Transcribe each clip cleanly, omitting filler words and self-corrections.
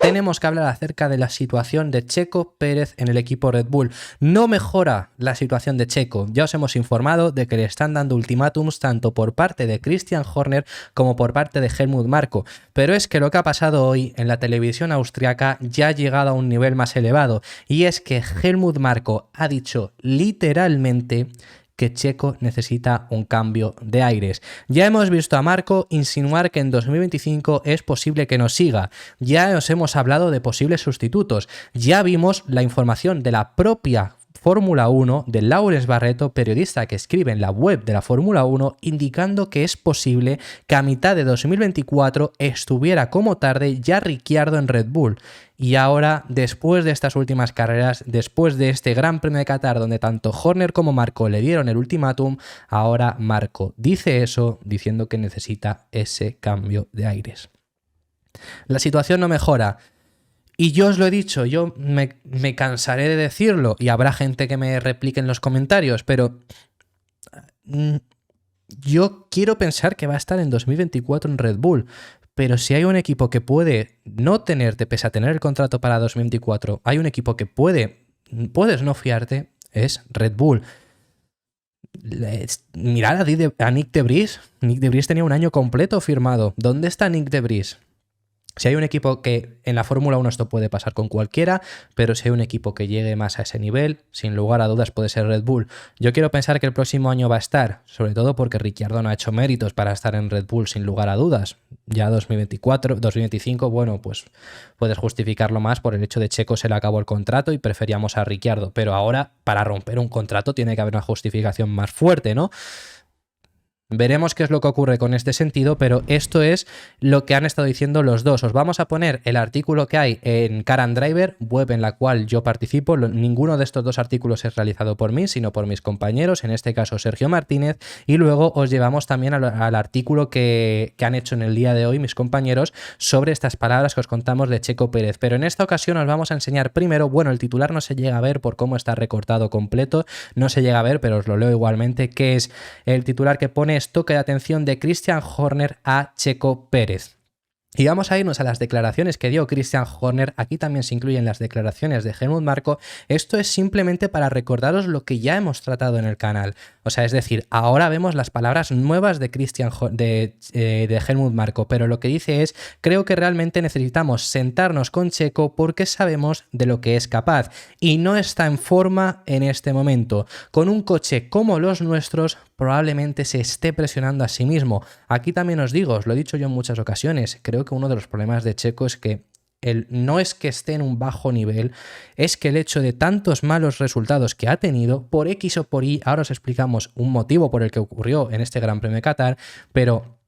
tenemos que hablar acerca de la situación de Checo Pérez en el equipo Red Bull. No mejora la situación de Checo. Ya os hemos informado de que le están dando ultimátums tanto por parte de Christian Horner como por parte de Helmut Marko. Pero es que lo que ha pasado hoy en la televisión austriaca ya ha llegado a un nivel más elevado. Y es que Helmut Marko ha dicho literalmente que Checo necesita un cambio de aires. Ya hemos visto a Marko insinuar que en 2025 es posible que nos siga. Ya os hemos hablado de posibles sustitutos. Ya vimos la información de la propia Fórmula 1 de Lawrence Barreto, periodista que escribe en la web de la Fórmula 1, indicando que es posible que a mitad de 2024 estuviera como tarde ya Ricciardo en Red Bull. Y ahora, después de estas últimas carreras, después de este Gran Premio de Qatar donde tanto Horner como Marko le dieron el ultimátum, ahora Marko dice eso diciendo que necesita ese cambio de aires. La situación no mejora. Y yo os lo he dicho, yo me cansaré de decirlo y habrá gente que me replique en los comentarios, pero yo quiero pensar que va a estar en 2024 en Red Bull. Pero si hay un equipo que puede no tenerte, pese a tener el contrato para 2024, hay un equipo que puedes no fiarte, es Red Bull. Mirad a Nick de Vries. Nick de Vries tenía un año completo firmado. ¿Dónde está Nick de Vries? Si hay un equipo que en la Fórmula 1 esto puede pasar con cualquiera, pero si hay un equipo que llegue más a ese nivel, sin lugar a dudas puede ser Red Bull. Yo quiero pensar que el próximo año va a estar, sobre todo porque Ricciardo no ha hecho méritos para estar en Red Bull sin lugar a dudas. Ya 2024, 2025, bueno, pues puedes justificarlo más por el hecho de Checo se le acabó el contrato y preferíamos a Ricciardo, pero ahora para romper un contrato tiene que haber una justificación más fuerte, ¿no? Veremos qué es lo que ocurre con este sentido, pero esto es lo que han estado diciendo los dos. Os vamos a poner el artículo que hay en Car and Driver, web en la cual yo participo. Ninguno de estos dos artículos es realizado por mí, sino por mis compañeros, en este caso Sergio Martínez, y luego os llevamos también al artículo que han hecho en el día de hoy mis compañeros sobre estas palabras que os contamos de Checo Pérez. Pero en esta ocasión os vamos a enseñar primero, bueno, el titular no se llega a ver por cómo está recortado completo, no se llega a ver, pero os lo leo igualmente, que es el titular que pone toque de atención de Christian Horner a Checo Pérez. Y vamos a irnos a las declaraciones que dio Christian Horner. Aquí también se incluyen las declaraciones de Helmut Marko. Esto es simplemente para recordaros lo que ya hemos tratado en el canal. O sea, es decir, ahora vemos las palabras nuevas de de Helmut Marko, pero lo que dice es: creo que realmente necesitamos sentarnos con Checo porque sabemos de lo que es capaz y no está en forma en este momento. Con un coche como los nuestros probablemente se esté presionando a sí mismo. Aquí también os digo, os lo he dicho yo en muchas ocasiones, creo que uno de los problemas de Checo es que no es que esté en un bajo nivel, es que el hecho de tantos malos resultados que ha tenido, por X o por Y, ahora os explicamos un motivo por el que ocurrió en este Gran Premio de Qatar, pero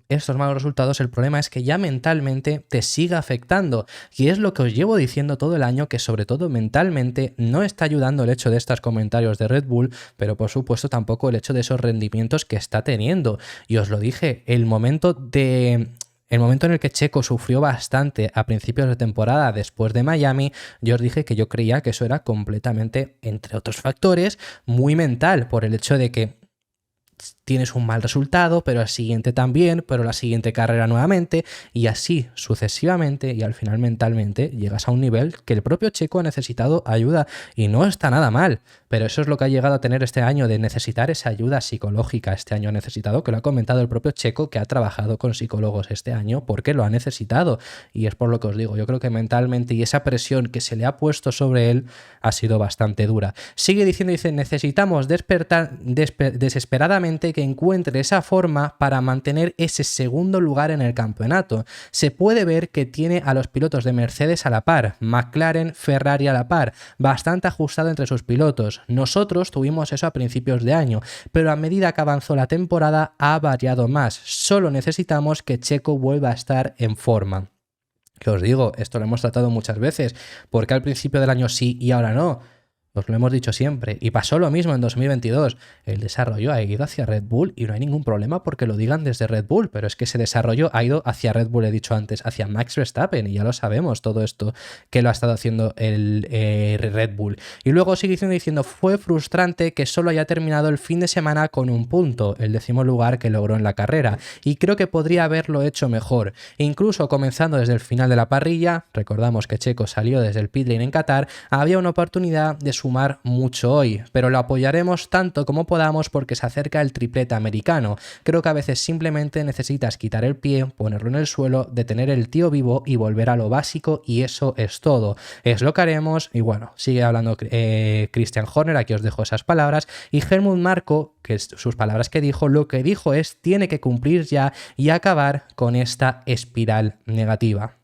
estos malos resultados, el problema es que ya mentalmente te siga afectando, y es lo que os llevo diciendo todo el año, que sobre todo mentalmente no está ayudando el hecho de estos comentarios de Red Bull, pero por supuesto tampoco el hecho de esos rendimientos que está teniendo. Y os lo dije, el momento en el que Checo sufrió bastante a principios de temporada después de Miami, yo os dije que yo creía que eso era completamente, entre otros factores, muy mental, por el hecho de que tienes un mal resultado, pero al siguiente también, pero la siguiente carrera nuevamente, y así sucesivamente, y al final mentalmente llegas a un nivel que el propio Checo ha necesitado ayuda, y no está nada mal, pero eso es lo que ha llegado a tener este año, de necesitar esa ayuda psicológica. Este año ha necesitado, que lo ha comentado el propio Checo, que ha trabajado con psicólogos este año porque lo ha necesitado, y es por lo que os digo, yo creo que mentalmente y esa presión que se le ha puesto sobre él ha sido bastante dura. Sigue diciendo, dice, necesitamos despertar desesperadamente que encuentre esa forma para mantener ese segundo lugar en el campeonato. Se puede ver que tiene a los pilotos de Mercedes a la par, McLaren, Ferrari a la par, bastante ajustado entre sus pilotos. Nosotros tuvimos eso a principios de año, pero a medida que avanzó la temporada ha variado más. Solo necesitamos que Checo vuelva a estar en forma. Que os digo, esto lo hemos tratado muchas veces, porque al principio del año sí y ahora no. Os lo hemos dicho siempre. Y pasó lo mismo en 2022. El desarrollo ha ido hacia Red Bull y no hay ningún problema porque lo digan desde Red Bull. Pero es que ese desarrollo ha ido hacia Red Bull, he dicho antes, hacia Max Verstappen. Y ya lo sabemos todo esto que lo ha estado haciendo el Red Bull. Y luego sigue diciendo, fue frustrante que solo haya terminado el fin de semana con un punto, el 10º lugar que logró en la carrera. Y creo que podría haberlo hecho mejor. Incluso comenzando desde el final de la parrilla, recordamos que Checo salió desde el pit lane en Qatar, había una oportunidad de sumar mucho hoy, pero lo apoyaremos tanto como podamos porque se acerca el triplete americano. Creo que a veces simplemente necesitas quitar el pie, ponerlo en el suelo, detener el tío vivo y volver a lo básico, y eso es todo. Es lo que haremos. Y bueno, sigue hablando Christian Horner, aquí os dejo esas palabras, y Helmut Marko, que es sus palabras que dijo, lo que dijo es tiene que cumplir ya y acabar con esta espiral negativa.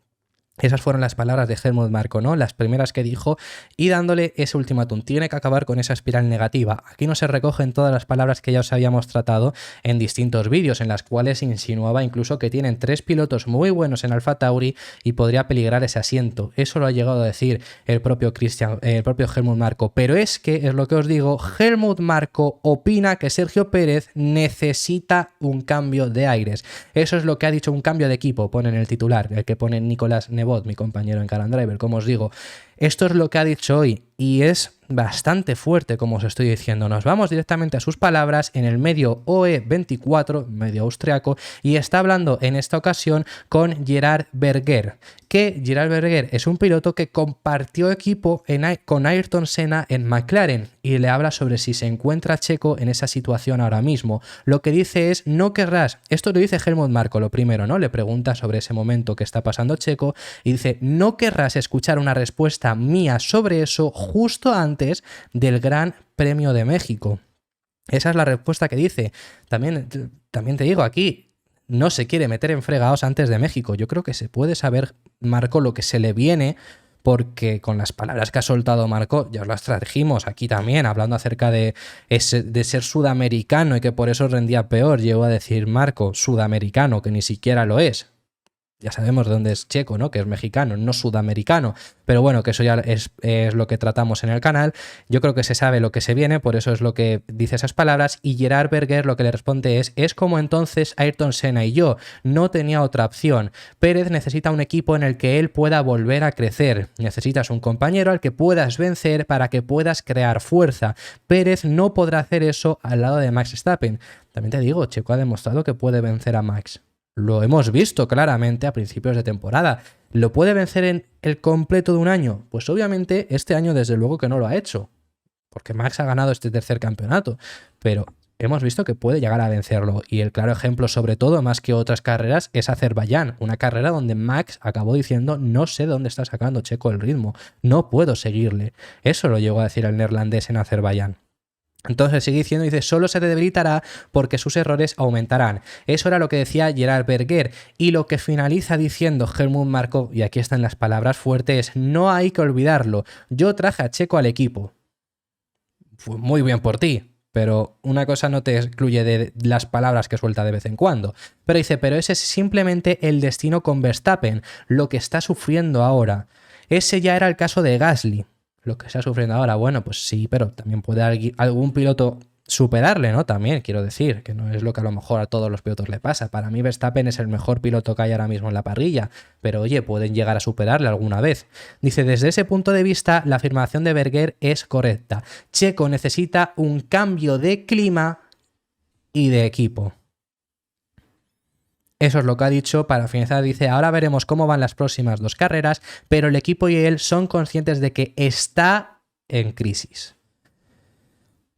Esas fueron las palabras de Helmut Marko, ¿no? Las primeras que dijo, y dándole ese ultimátum. Tiene que acabar con esa espiral negativa. Aquí no se recogen todas las palabras que ya os habíamos tratado en distintos vídeos, en las cuales insinuaba incluso que tienen 3 pilotos muy buenos en AlphaTauri y podría peligrar ese asiento. Eso lo ha llegado a decir el propio Helmut Marko. Pero es que, es lo que os digo, Helmut Marko opina que Sergio Pérez necesita un cambio de aires. Eso es lo que ha dicho, un cambio de equipo, pone en el titular, el que pone Nicolás Nebot, mi compañero en Car and Driver, como os digo. Esto es lo que ha dicho hoy y es bastante fuerte, como os estoy diciendo. Nos vamos directamente a sus palabras en el medio OE24, medio austriaco, y está hablando en esta ocasión con Gerard Berger, que Gerard Berger es un piloto que compartió equipo con Ayrton Senna en McLaren, y le habla sobre si se encuentra Checo en esa situación ahora mismo. Lo que dice es, no querrás, esto lo dice Helmut Marko, lo primero, ¿no? Le pregunta sobre ese momento que está pasando Checo y dice, no querrás escuchar una respuesta mía sobre eso justo antes del Gran Premio de México. Esa es la respuesta que dice. También te digo aquí, no se quiere meter en fregados antes de México. Yo creo que se puede saber, Marko, lo que se le viene, porque con las palabras que ha soltado Marko, ya os las trajimos aquí también, hablando acerca de ser sudamericano y que por eso rendía peor. Llegó a decir Marko, sudamericano, que ni siquiera lo es. Ya sabemos de dónde es Checo, ¿no? Que es mexicano, no sudamericano. Pero bueno, que eso ya es lo que tratamos en el canal. Yo creo que se sabe lo que se viene, por eso es lo que dice esas palabras. Y Gerard Berger lo que le responde es como entonces Ayrton Senna y yo. No tenía otra opción. Pérez necesita un equipo en el que él pueda volver a crecer. Necesitas un compañero al que puedas vencer para que puedas crear fuerza. Pérez no podrá hacer eso al lado de Max Verstappen. También te digo, Checo ha demostrado que puede vencer a Max. Lo hemos visto claramente a principios de temporada. ¿Lo puede vencer en el completo de un año? Pues obviamente este año desde luego que no lo ha hecho, porque Max ha ganado este tercer campeonato, pero hemos visto que puede llegar a vencerlo, y el claro ejemplo, sobre todo, más que otras carreras, es Azerbaiyán, una carrera donde Max acabó diciendo, no sé dónde está sacando Checo el ritmo, no puedo seguirle. Eso lo llegó a decir el neerlandés en Azerbaiyán. Entonces sigue diciendo, dice, solo se debilitará porque sus errores aumentarán. Eso era lo que decía Gerard Berger, y lo que finaliza diciendo Helmut Marko, y aquí están las palabras fuertes, no hay que olvidarlo, yo traje a Checo al equipo. Fue muy bien por ti, pero una cosa no te excluye de las palabras que suelta de vez en cuando. Pero dice, pero ese es simplemente el destino con Verstappen, lo que está sufriendo ahora. Ese ya era el caso de Gasly. Lo que está sufriendo ahora, bueno, pues sí, pero también puede algún piloto superarle, ¿no? También quiero decir, que no es lo que a lo mejor a todos los pilotos le pasa. Para mí Verstappen es el mejor piloto que hay ahora mismo en la parrilla, pero oye, pueden llegar a superarle alguna vez. Dice, desde ese punto de vista, la afirmación de Berger es correcta. Checo necesita un cambio de clima y de equipo. Eso es lo que ha dicho. Para finalizar dice, ahora veremos cómo van las próximas 2 carreras, pero el equipo y él son conscientes de que está en crisis.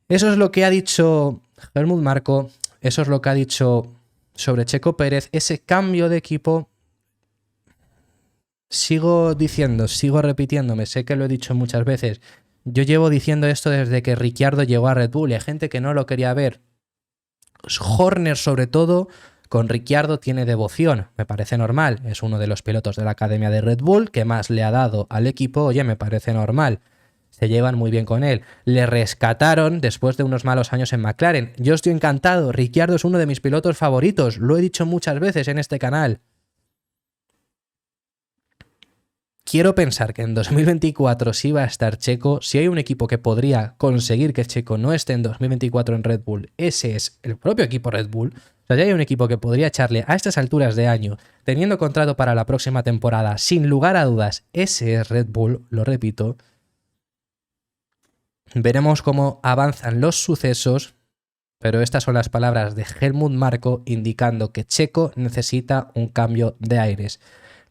Eso es lo que ha dicho Helmut Marko, eso es lo que ha dicho sobre Checo Pérez, ese cambio de equipo. Sigo diciendo, sigo repitiéndome, sé que lo he dicho muchas veces, yo llevo diciendo esto desde que Ricciardo llegó a Red Bull y hay gente que no lo quería ver. Horner sobre todo, con Ricciardo tiene devoción, me parece normal, es uno de los pilotos de la academia de Red Bull que más le ha dado al equipo, oye, me parece normal, se llevan muy bien con él, le rescataron después de unos malos años en McLaren, yo estoy encantado, Ricciardo es uno de mis pilotos favoritos, lo he dicho muchas veces en este canal. quiero pensar que en 2024 sí va a estar Checo. Si hay un equipo que podría conseguir que Checo no esté en 2024 en Red Bull, ese es el propio equipo Red Bull. O sea, si hay un equipo que podría echarle a estas alturas de año, teniendo contrato para la próxima temporada, sin lugar a dudas, ese es Red Bull, lo repito. Veremos cómo avanzan los sucesos, pero estas son las palabras de Helmut Marko indicando que Checo necesita un cambio de aires.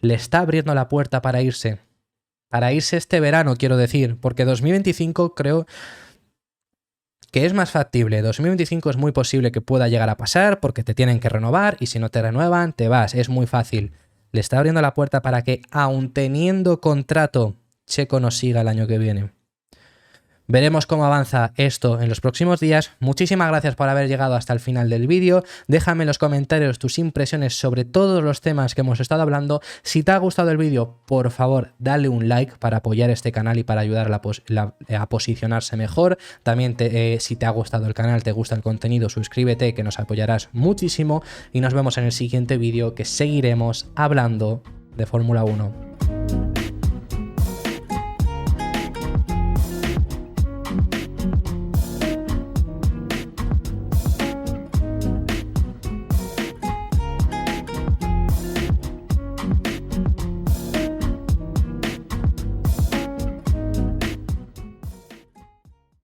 Le está abriendo la puerta para irse este verano, quiero decir, porque 2025 creo que es más factible. 2025 es muy posible que pueda llegar a pasar porque te tienen que renovar y si no te renuevan, te vas. Es muy fácil. Le está abriendo la puerta para que, aun teniendo contrato, Checo no siga el año que viene. Veremos cómo avanza esto en los próximos días. Muchísimas gracias por haber llegado hasta el final del vídeo. Déjame en los comentarios tus impresiones sobre todos los temas que hemos estado hablando. Si te ha gustado el vídeo, por favor, dale un like para apoyar este canal y para ayudar a posicionarse mejor. También si te ha gustado el canal, te gusta el contenido, suscríbete que nos apoyarás muchísimo. Y nos vemos en el siguiente vídeo que seguiremos hablando de Fórmula 1.